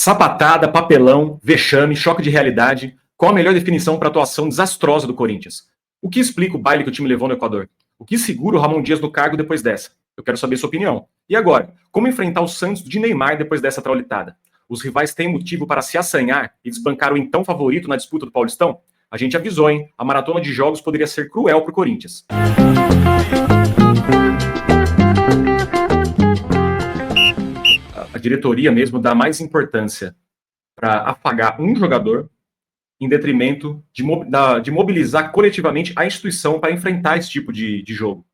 Sapatada, papelão, vexame, choque de realidade. Qual a melhor definição para a atuação desastrosa do Corinthians? O que explica o baile que o time levou no Equador? O que segura o Ramon Dias no cargo depois dessa? Eu quero saber sua opinião. E agora, como enfrentar o Santos de Neymar depois dessa traulitada? Os rivais têm motivo para se assanhar e desbancar o então favorito na disputa do Paulistão? A gente avisou, hein? A maratona de jogos poderia ser cruel para o Corinthians. A diretoria mesmo dá mais importância para afagar um jogador em detrimento de mobilizar coletivamente a instituição para enfrentar esse tipo de jogo.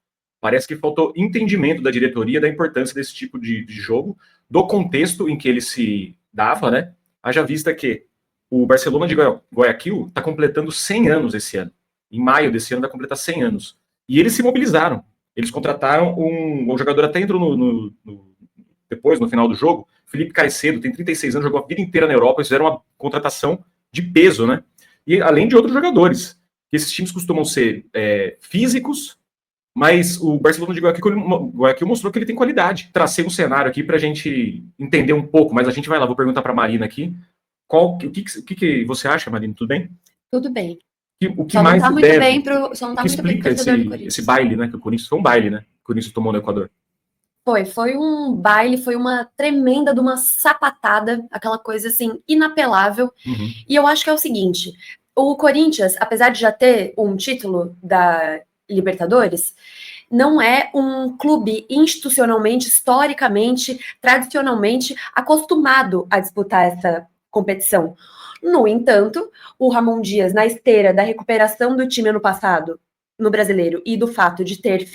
Parece que faltou entendimento da diretoria da importância desse tipo de jogo, do contexto em que ele se dava, né? Haja vista que o Barcelona de Guayaquil está completando 100 anos esse ano. Em maio desse ano vai completar 100 anos. E eles se mobilizaram. Eles contrataram um jogador, até entrou depois, no final do jogo, Felipe Caicedo, tem 36 anos, jogou a vida inteira na Europa, eles fizeram uma contratação de peso, né? E além de outros jogadores. Esses times costumam ser físicos, mas o Barcelona de Guayaquil mostrou que ele tem qualidade. Tracei um cenário aqui para a gente entender um pouco, mas a gente vai lá, vou perguntar para a Marina aqui. O que você acha, Marina? Tudo bem? Tudo bem. O que mais explica esse baile, né? Que o Corinthians foi um baile, né? Que o Corinthians tomou no Equador. Foi um baile, foi uma tremenda de uma sapatada, aquela coisa assim, inapelável. Uhum. E eu acho que é o seguinte, o Corinthians, apesar de já ter um título da Libertadores, não é um clube institucionalmente, historicamente, tradicionalmente acostumado a disputar essa competição. No entanto, o Ramon Dias, na esteira da recuperação do time ano passado no Brasileiro e do fato de ter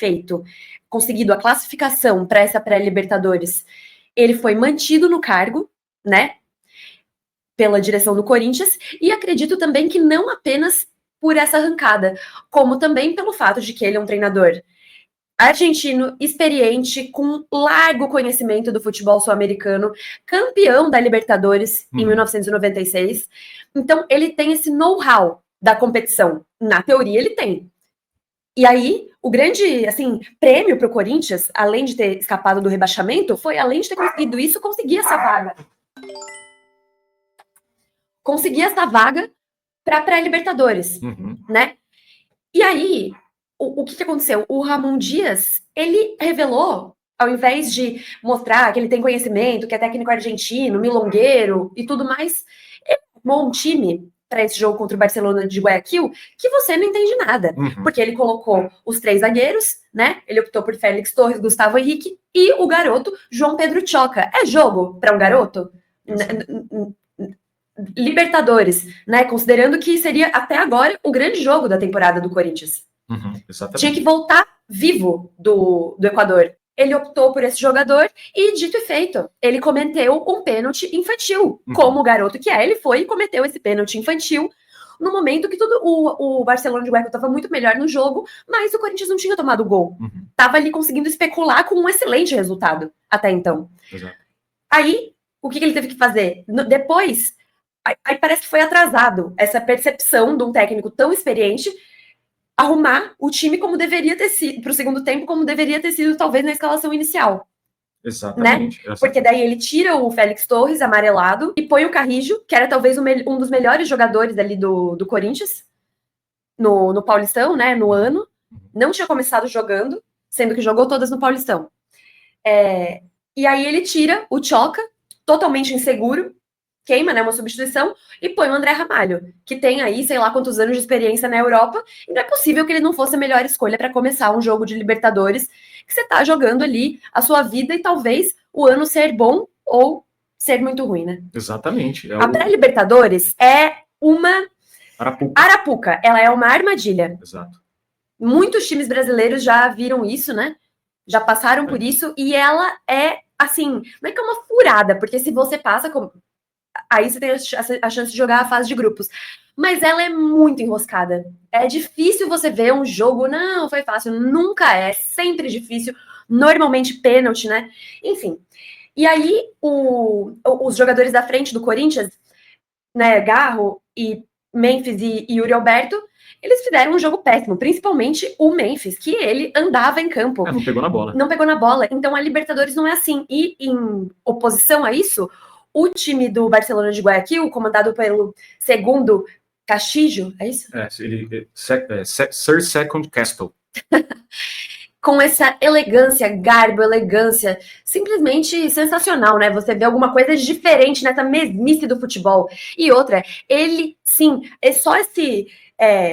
conseguido a classificação para essa pré-Libertadores, ele foi mantido no cargo, né, pela direção do Corinthians, e acredito também que não apenas por essa arrancada, como também pelo fato de que ele é um treinador argentino, experiente, com largo conhecimento do futebol sul-americano, campeão da Libertadores em 1996. Então, ele tem esse know-how da competição. Na teoria, ele tem. E aí, o grande, assim, prêmio para o Corinthians, além de ter escapado do rebaixamento, foi, além de ter conseguido isso, conseguir essa vaga. Conseguir essa vaga para a pré-Libertadores, né? E aí, o que aconteceu? O Ramon Dias, ele revelou, ao invés de mostrar que ele tem conhecimento, que é técnico argentino, milongueiro e tudo mais, ele formou um time para esse jogo contra o Barcelona de Guayaquil, que você não entende nada. Porque ele colocou os 3 zagueiros, né? Ele optou por Félix Torres, Gustavo Henrique e o garoto João Pedro Choca. É jogo para um garoto? Libertadores, né? Considerando que seria até agora o grande jogo da temporada do Corinthians. Exatamente. Tinha que voltar vivo do Equador. Ele optou por esse jogador e, dito e feito, ele cometeu um pênalti infantil. Como o garoto que é, ele foi e cometeu esse pênalti infantil no momento que o Barcelona de Guayaquil estava muito melhor no jogo, mas o Corinthians não tinha tomado gol. Estava ali conseguindo especular com um excelente resultado até então. Exato. Aí, o que ele teve que fazer? Depois, aí parece que foi atrasado essa percepção de um técnico tão experiente arrumar o time como deveria ter sido, para o segundo tempo, como deveria ter sido, talvez, na escalação inicial. Exatamente. Né? Porque daí ele tira o Félix Torres, amarelado, e põe o Carrillo, que era talvez um dos melhores jogadores ali do Corinthians, no Paulistão, né, no ano. Não tinha começado jogando, sendo que jogou todas no Paulistão. E aí ele tira o Choca, totalmente inseguro, queima, né, uma substituição, e põe o André Ramalho, que tem aí, sei lá quantos anos de experiência na Europa, e não é possível que ele não fosse a melhor escolha para começar um jogo de Libertadores, que você tá jogando ali a sua vida e talvez o ano ser bom ou ser muito ruim, né? Exatamente. A pré-Libertadores é uma arapuca, ela é uma armadilha. Exato. Muitos times brasileiros já viram isso, né? Já passaram por isso, e ela é, assim, não é que é uma furada, porque se você passa... Aí você tem a chance de jogar a fase de grupos. Mas ela é muito enroscada. É difícil você ver um jogo, não, foi fácil. Nunca é, sempre difícil. Normalmente pênalti, né? Enfim. E aí, os jogadores da frente do Corinthians, né, Garro e Memphis e Yuri Alberto, eles fizeram um jogo péssimo. Principalmente o Memphis, que ele andava em campo. Não pegou na bola. Não pegou na bola. Então a Libertadores não é assim. E em oposição a isso... o time do Barcelona de Guayaquil, comandado pelo segundo Castillo, é isso? Sir Second Castle. Com essa elegância, garbo, elegância, simplesmente sensacional, né? Você vê alguma coisa diferente nessa mesmice do futebol. E outra, ele, sim, é só esse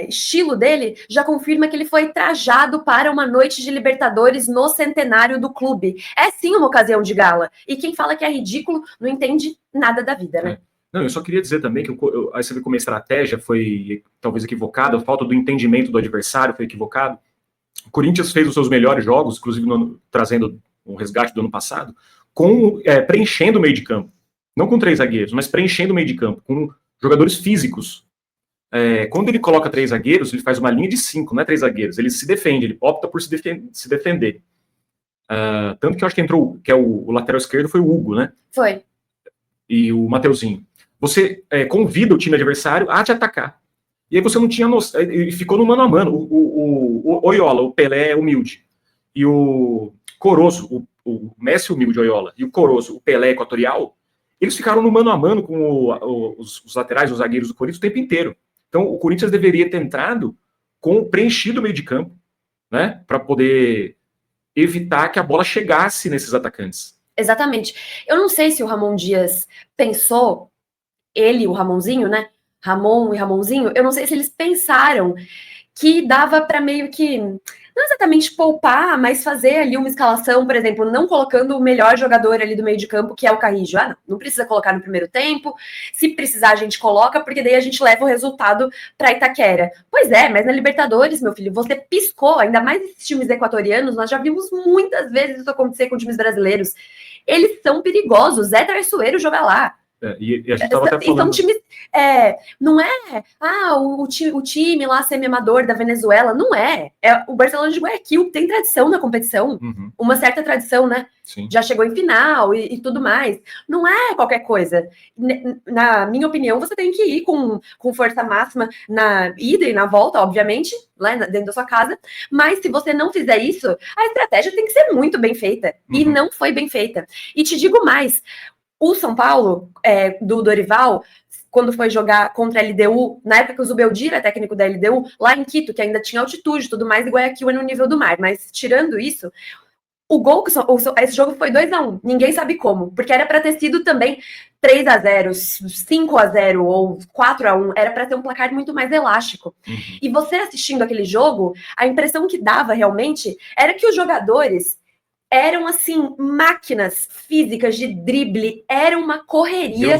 estilo dele já confirma que ele foi trajado para uma noite de Libertadores no centenário do clube. É sim uma ocasião de gala. E quem fala que é ridículo não entende nada da vida, né? Não, eu só queria dizer também que aí você vê como a estratégia foi talvez equivocada, a falta do entendimento do adversário foi equivocado. O Corinthians fez os seus melhores jogos, inclusive trazendo um resgate do ano passado, preenchendo o meio de campo. Não com 3 zagueiros, mas preenchendo o meio de campo, com jogadores físicos. Quando ele coloca 3 zagueiros, ele faz uma linha de 5, não é 3 zagueiros. Ele se defende, ele opta por se defender. Tanto que eu acho que entrou, que é o lateral esquerdo, foi o Hugo, né? Foi. E o Mateuzinho. Você convida o time adversário a te atacar. E aí você não tinha noção, ele ficou no mano a mano. O Oyola, o Pelé é humilde. E o Corozo, o Messi humilde, o Oyola, e o Corozo, o Pelé equatorial, eles ficaram no mano a mano com os laterais, os zagueiros do Corinthians o tempo inteiro. Então o Corinthians deveria ter entrado preenchido o meio de campo, né, para poder evitar que a bola chegasse nesses atacantes. Exatamente. Eu não sei se o Ramon Dias pensou, ele, o Ramonzinho, né? Ramon e Ramonzinho, eu não sei se eles pensaram que dava para meio que, não exatamente poupar, mas fazer ali uma escalação, por exemplo, não colocando o melhor jogador ali do meio de campo, que é o Carrillo. Não precisa colocar no primeiro tempo, se precisar a gente coloca, porque daí a gente leva o resultado para Itaquera. Pois é, mas na Libertadores, meu filho, você piscou, ainda mais esses times equatorianos, nós já vimos muitas vezes isso acontecer com times brasileiros. Eles são perigosos, é traiçoeiro jogar lá. E a gente estava até falando... Então, times, não é o time lá semi-amador da Venezuela, não é. É o Barcelona de Guayaquil, que tem tradição na competição, uma certa tradição, né? Sim. Já chegou em final e tudo mais. Não é qualquer coisa. Na minha opinião, você tem que ir com força máxima na ida e na volta, obviamente, lá dentro da sua casa. Mas se você não fizer isso, a estratégia tem que ser muito bem feita. E não foi bem feita. E te digo mais, o São Paulo, do Dorival, quando foi jogar contra a LDU, na época que o Zubeldia era técnico da LDU, lá em Quito, que ainda tinha altitude e tudo mais, e Guayaquil é no nível do mar. Mas, tirando isso, o gol, esse jogo foi 2-1. Ninguém sabe como, porque era para ter sido também 3-0, 5-0 ou 4-1. Era para ter um placar muito mais elástico. E você assistindo aquele jogo, a impressão que dava realmente era que os jogadores eram, assim, máquinas físicas de drible, era uma correria.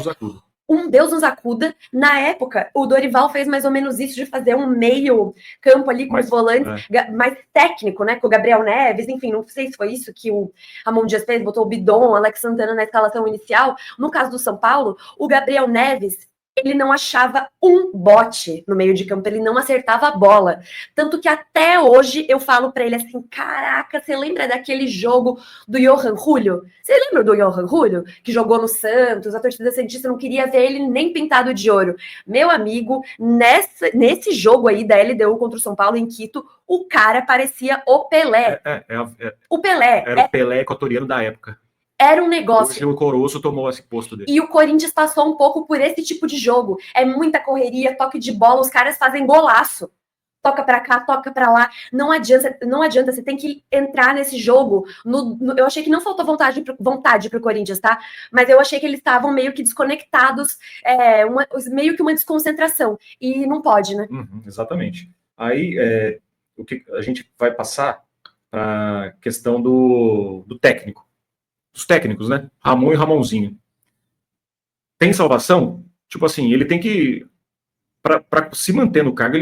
Deus nos acuda. Na época, o Dorival fez mais ou menos isso, de fazer um meio campo ali com os volantes, mais técnico, né, com o Gabriel Neves, enfim, não sei se foi isso que o Ramon Dias fez, botou o Bidon, o Alex Santana na escalação inicial. No caso do São Paulo, o Gabriel Neves, ele não achava um bote no meio de campo, ele não acertava a bola. Tanto que até hoje eu falo pra ele assim, caraca, você lembra daquele jogo do Johan Julio? Você lembra do Johan Julio? Que jogou no Santos, a torcida santista não queria ver ele nem pintado de ouro. Meu amigo, nesse jogo aí da LDU contra o São Paulo em Quito, o cara parecia o Pelé. O Pelé. Era o Pelé equatoriano da época. Era um negócio. Hoje o Corozo tomou esse posto dele. E o Corinthians passou um pouco por esse tipo de jogo. É muita correria, toque de bola, os caras fazem golaço. Toca pra cá, toca pra lá. Não adianta, você tem que entrar nesse jogo. Eu achei que não faltou vontade pro Corinthians, tá? Mas eu achei que eles estavam meio que desconectados, meio que uma desconcentração. E não pode, né? Exatamente. Aí, o que a gente vai passar para a questão do técnico. Os técnicos, né? Ramon e Ramonzinho. Tem salvação? Tipo assim, ele tem que... Para se manter no cargo,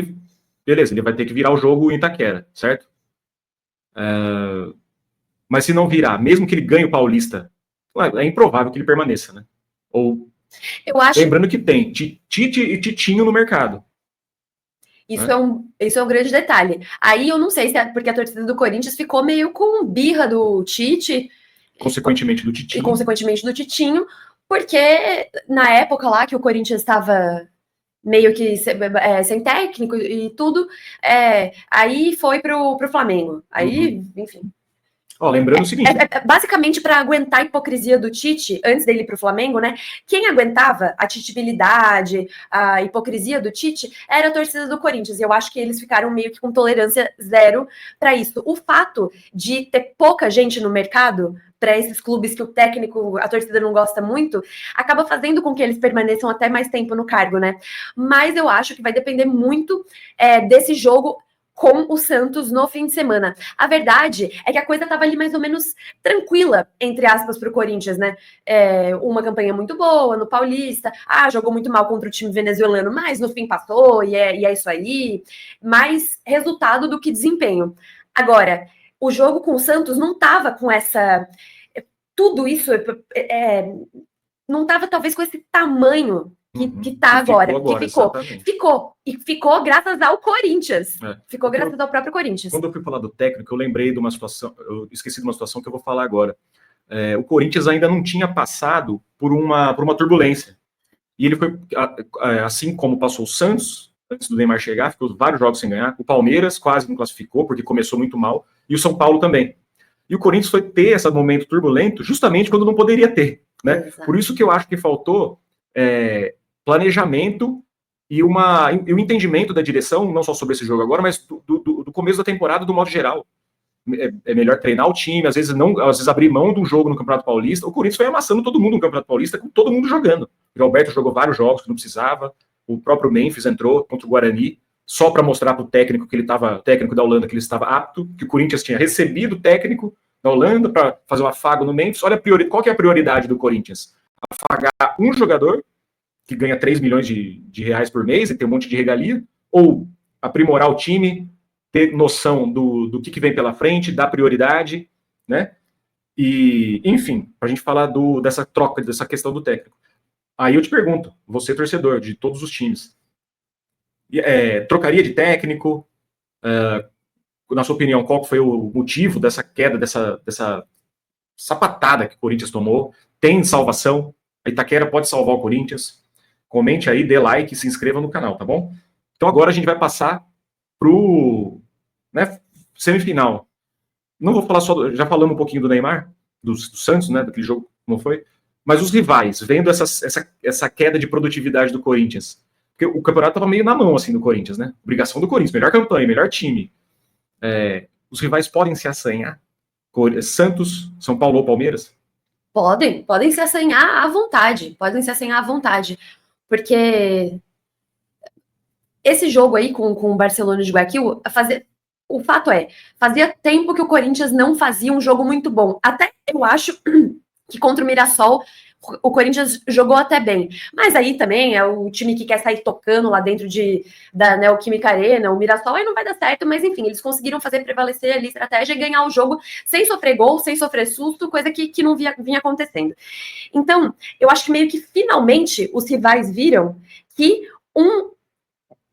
beleza, ele vai ter que virar o jogo em Itaquera, certo? Mas se não virar, mesmo que ele ganhe o Paulista, é improvável que ele permaneça, né? Lembrando que tem Tite e Titinho no mercado. Isso é um grande detalhe. Aí eu não sei se é porque a torcida do Corinthians ficou meio com birra do Tite... Consequentemente do Titinho. E consequentemente do Titinho, porque na época lá que o Corinthians estava meio que sem técnico e tudo, aí foi pro Flamengo. Aí, enfim. Lembrando o seguinte... Basicamente, para aguentar a hipocrisia do Tite, antes dele ir para o Flamengo, né? Quem aguentava a titibilidade, a hipocrisia do Tite, era a torcida do Corinthians. E eu acho que eles ficaram meio que com tolerância zero para isso. O fato de ter pouca gente no mercado, para esses clubes que o técnico, a torcida não gosta muito, acaba fazendo com que eles permaneçam até mais tempo no cargo, né? Mas eu acho que vai depender muito desse jogo com o Santos no fim de semana. A verdade é que a coisa estava ali mais ou menos tranquila, entre aspas, para o Corinthians, né? Uma campanha muito boa no Paulista, jogou muito mal contra o time venezuelano, mas no fim passou, e é isso aí. Mais resultado do que desempenho. Agora, o jogo com o Santos não estava com essa... Tudo isso não estava, talvez, com esse tamanho que tá agora. Ficou graças ao Corinthians. Ficou graças ao próprio Corinthians. Quando eu fui falar do técnico, eu lembrei de uma situação, eu esqueci de uma situação que eu vou falar agora. O Corinthians ainda não tinha passado por uma turbulência. E ele foi, assim como passou o Santos, antes do Neymar chegar, ficou vários jogos sem ganhar. O Palmeiras quase não classificou, porque começou muito mal. E o São Paulo também. E o Corinthians foi ter esse momento turbulento justamente quando não poderia ter. Né? Por isso que eu acho que faltou planejamento e o entendimento da direção, não só sobre esse jogo agora, mas do começo da temporada, do modo geral. É melhor treinar o time, às vezes abrir mão do jogo no Campeonato Paulista. O Corinthians foi amassando todo mundo no Campeonato Paulista, com todo mundo jogando. O Roberto jogou vários jogos que não precisava, o próprio Memphis entrou contra o Guarani, só para mostrar para o técnico técnico da Holanda, que ele estava apto, que o Corinthians tinha recebido o técnico da Holanda para fazer um afago no Memphis. Olha qual que é a prioridade do Corinthians? Afagar um jogador que ganha 3 milhões de reais por mês e tem um monte de regalia, ou aprimorar o time, ter noção do que vem pela frente, dar prioridade, né? E, enfim, para a gente falar dessa troca, dessa questão do técnico. Aí eu te pergunto, você torcedor de todos os times, trocaria de técnico? Na sua opinião, qual foi o motivo dessa queda, dessa sapatada que o Corinthians tomou? Tem salvação? A Itaquera pode salvar o Corinthians? Comente aí, dê like e se inscreva no canal, tá bom? Então agora a gente vai passar pro semifinal. Não vou falar já falamos um pouquinho do Neymar, do Santos, né, daquele jogo, como foi, mas os rivais, vendo essa queda de produtividade do Corinthians, porque o campeonato estava meio na mão, assim, do Corinthians, né, obrigação do Corinthians, melhor campanha, melhor time, os rivais podem se assanhar, Santos, São Paulo ou Palmeiras? Podem se assanhar à vontade, porque esse jogo aí com o Barcelona de Guayaquil, o fato fazia tempo que o Corinthians não fazia um jogo muito bom. Até eu acho que contra o Mirassol o Corinthians jogou até bem. Mas aí também é o time que quer sair tocando lá dentro da Neoquímica Arena, o Mirassol, aí não vai dar certo, mas enfim, eles conseguiram fazer prevalecer ali a estratégia e ganhar o jogo sem sofrer gol, sem sofrer susto, coisa que não vinha acontecendo. Então, eu acho que meio que finalmente os rivais viram que um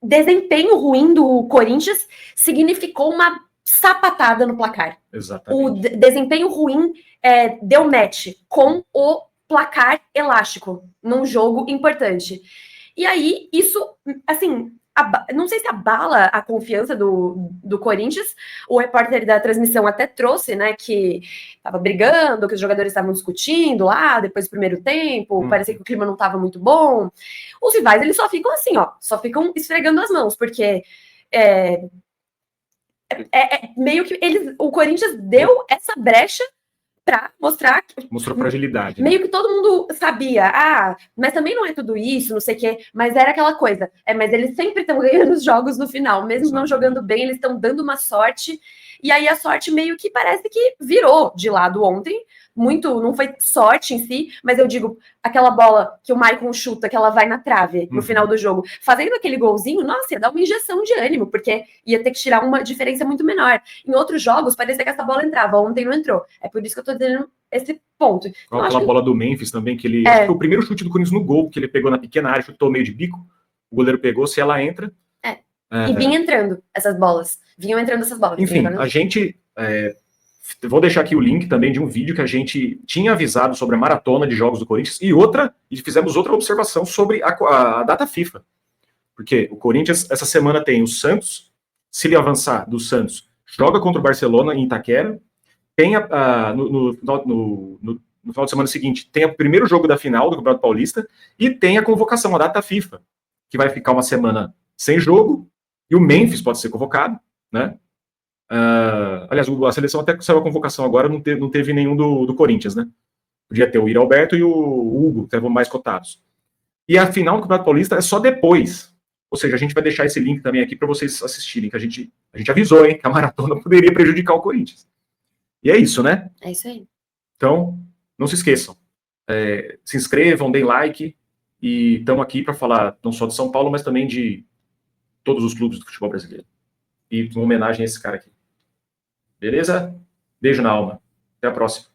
desempenho ruim do Corinthians significou uma sapatada no placar. Exatamente. O desempenho ruim deu match com o placar elástico num jogo importante. E aí, isso, assim, não sei se abala a confiança do Corinthians. O repórter da transmissão até trouxe, né, que estava brigando, que os jogadores estavam discutindo lá, depois do primeiro tempo, parecia que o clima não estava muito bom. Os rivais, eles só ficam assim, só ficam esfregando as mãos, porque meio que o Corinthians deu essa brecha para mostrar que... Mostrou fragilidade. Meio que todo mundo sabia, mas também não é tudo isso, não sei o quê, mas era aquela coisa, mas eles sempre estão ganhando os jogos no final, mesmo não jogando bem, eles estão dando uma sorte, e aí a sorte meio que parece que virou de lado ontem, não foi sorte em si, mas eu digo, aquela bola que o Maicon chuta, que ela vai na trave no final do jogo, fazendo aquele golzinho, nossa, ia dar uma injeção de ânimo, porque ia ter que tirar uma diferença muito menor. Em outros jogos, parecia que essa bola entrava, ontem não entrou. É por isso que eu tô dizendo esse ponto. Aquela bola do Memphis também, que ele... Acho que foi o primeiro chute do Corinthians no gol, que ele pegou na pequena área, chutou meio de bico, o goleiro pegou, se ela entra... E vinham entrando essas bolas. Enfim, a gente... Vou deixar aqui o link também de um vídeo que a gente tinha avisado sobre a maratona de jogos do Corinthians e fizemos outra observação sobre a data FIFA. Porque o Corinthians, essa semana, tem o Santos, se ele avançar do Santos, joga contra o Barcelona em Itaquera, tem no final de semana seguinte, tem o primeiro jogo da final do Campeonato Paulista e tem a convocação, a data FIFA, que vai ficar uma semana sem jogo, e o Memphis pode ser convocado, né? Aliás, a seleção até saiu a convocação agora, não teve nenhum do Corinthians, né? Podia ter o Iri Alberto e o Hugo, que estavam mais cotados. E a final do Campeonato Paulista é só depois. Ou seja, a gente vai deixar esse link também aqui para vocês assistirem, que a gente avisou, hein, que a maratona poderia prejudicar o Corinthians. E é isso, né? É isso aí. Então, não se esqueçam. Se inscrevam, deem like, e estamos aqui para falar não só de São Paulo, mas também de todos os clubes do futebol brasileiro. E uma homenagem a esse cara aqui. Beleza? Beijo na alma. Até a próxima.